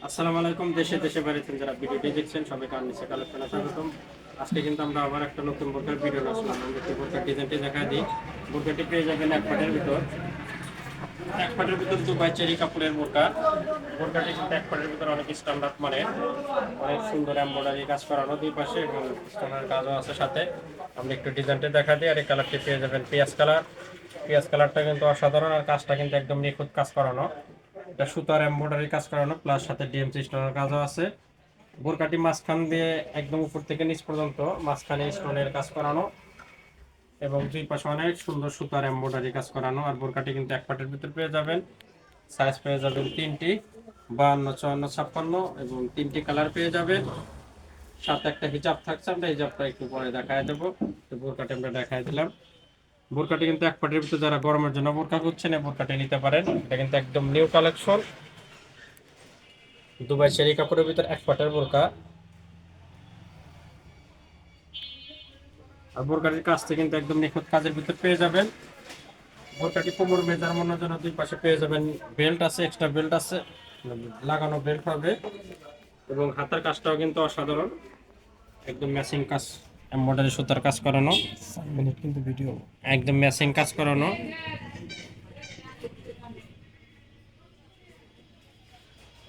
আসসালামু আলাইকুম। দেশে দেশে বাড়িতে যারা ভিডিওটি দেখছেন সবাইকে নিচে কালেকশনে স্বাগতম। আজকে কিন্তু আমরা আবার একটা নতুন বোরকার ভিডিও আসলাম। আমরা একটু বোরকার ডিজাইনটি দেখা দিই। বোরকাটি পেয়ে যাবেন এক পাটের ভিতর দুবাই চেরি কাপড়ের বোরকা। বোরকাটি কিন্তু এক পাটের ভিতর অনেক স্ট্যান্ডার্ড, মানে অনেক সুন্দর এমব্রয়ডারি কাজ করানো দুই পাশে এবং স্টোনের কাজও আছে সাথে। আমরা একটু ডিজাইনটি দেখা দিই। আর এই কালারটি পেয়ে যাবেন পেঁয়াজ কালার। পেঁয়াজ কালারটা কিন্তু অসাধারণ, আর কাজটা কিন্তু একদম নিখুঁত কাজ করানো। এটা সুতার এমব্রয়ডারি কাজ করানো প্লাস সাথে ডিএমসি স্টোনের কাজও আছে। বোরকাটি মাঝখান দিয়ে একদম উপর থেকে নিচ পর্যন্ত মাঝখানে স্টোনের কাজ করানো এবং দুই পাশে অনেক সুন্দর সুতার এমব্রয়ডারি কাজ করানো। আর বোরকাটি কিন্তু এক পাটের ভিতর পেয়ে যাবেন। সাইজ পেয়ে যাবেন তিনটি, 52, 54, 56 এবং তিনটি কালার পেয়ে যাবেন। সাথে একটা হিজাব থাকছে, আমরা হিজাবটা একটু পরে দেখায় দেবো। তো বোরকাটি আমরা দেখায় দিলাম। বোরকাটি কিন্তু এক পাটের ভিতরে যারা গরমের জন্য বোরকা করছেন এই বোরকাটি নিতে পারেন। এটা কিন্তু একদম নিউ কালেকশন, দুবাই চেরি কাপড়ের ভিতর এক পাটের বোরকা। আর বোরকাটির কাজটা কিন্তু একদম নিখুঁত কাজের ভিতর পেয়ে যাবেন। বোরকাটি কোমর মেজারমেন্টের জন্য দুই পাশে পেয়ে যাবেন বেল্ট আছে, এক্সট্রা বেল্ট আছে, লাগানো বেল্ট হবে। এবং হাতের কাজটাও কিন্তু অসাধারণ, একদম ম্যাচিং কাজ, এমব্রয়ডারি সুতার কাজ করানো, কিন্তু ভিডিও একদম ম্যাচিং কাজ করানো।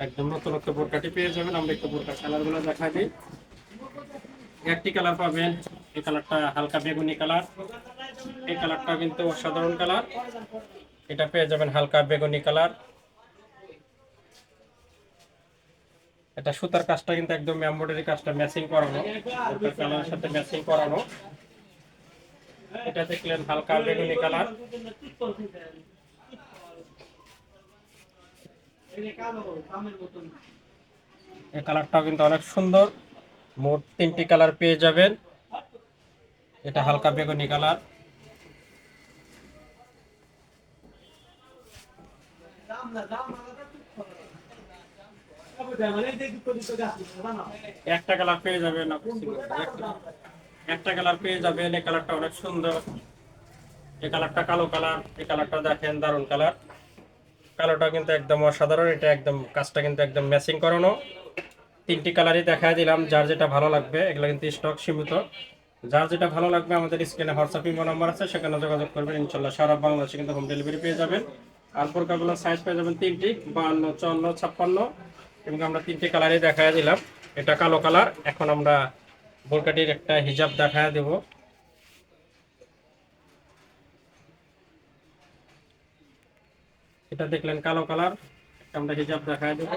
একদম নতুন নতুন বোরকাটি পেয়ে যাবেন। আমরা একটু বোরকার কালারগুলো দেখা দিই। একটি কালার পাবেন, এই কালারটা হালকা বেগুনি কালার। এই কালারটা কিন্তু অসাধারণ কালার, এটা পেয়ে যাবেন হালকা বেগুনি কালার। এটা সুতার কাজটা কিন্তু একদম এমব্রয়ডারি কাজটা ম্যাচিং করানো, বোরকার কালারের সাথে ম্যাচিং করানো। এটা দেখলেন হালকা বেগুনি কালার। এই কালারটাও কিন্তু অনেক সুন্দর। মোট তিনটি কালার পেয়ে যাবেন। এটা হালকা বেগুনি কালার। একটা কালার পেয়ে যাবেন, একটা কালার পেয়ে যাবেন। এই কালারটা অনেক সুন্দর। এই কালারটা কালো কালার। এই কালারটা দেখেন দারুণ কালার। কালোটা কিন্তু একদম অসাধারণ, এটা একদম কাজটা কিন্তু একদম ম্যাচিং করানো। তিনটি কালারই দেখায় দিলাম, যার যেটা ভালো লাগবে। এগুলো কিন্তু স্টক সীমিত, যার যেটা ভালো লাগবে আমাদের স্ক্রিনে হোয়াটসঅ্যাপ ইমো নাম্বার আছে, সেখানে যোগাযোগ করবেন। ইনশাল্লাহ সারা বাংলাদেশে কিন্তু হোম ডেলিভারি পেয়ে যাবেন। আর বোরকাগুলোর সাইজ পেয়ে যাবেন তিনটি, 52, 54, 56 এবং আমরা তিনটি কালারই দেখায় দিলাম। এটা কালো কালার। এখন আমরা বোরকাটির একটা হিজাব দেখায় দেব। এটা দেখলেন কালো কালার, আমরা হিজাব দেখায় দেব।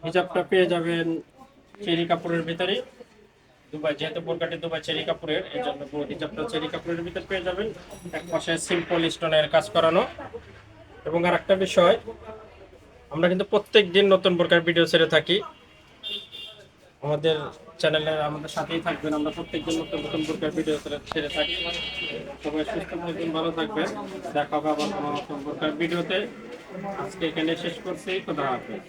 হিজাবটা পেয়ে যাবেন চেরি কাপড়ের ভিতরে। দুবাই, যেহেতু বোরকাটি দুবাই চেরি কাপড়ের, এই জন্য হিজাবটা চেরি কাপড়ের ভিতরে পেয়ে যাবেন। এক পাশে সিম্পল স্টোনের কাজ করানো। এবং আর একটা বিষয়, আমরা কিন্তু প্রত্যেক দিন নতুন বোরকার ভিডিও ছেড়ে থাকি। আমাদের চ্যানেলে আমাদের সাথেই থাকবেন। আমরা প্রত্যেকদিন নতুন নতুন বোরকার ভিডিও ছেড়ে থাকি। সবাই সুস্থ থাকবেন, ভালো থাকবেন। দেখা হবে আবার কোনো নতুন বোরকার ভিডিওতে। আজকে এখানে শেষ করছি। খোদা হাফেজ।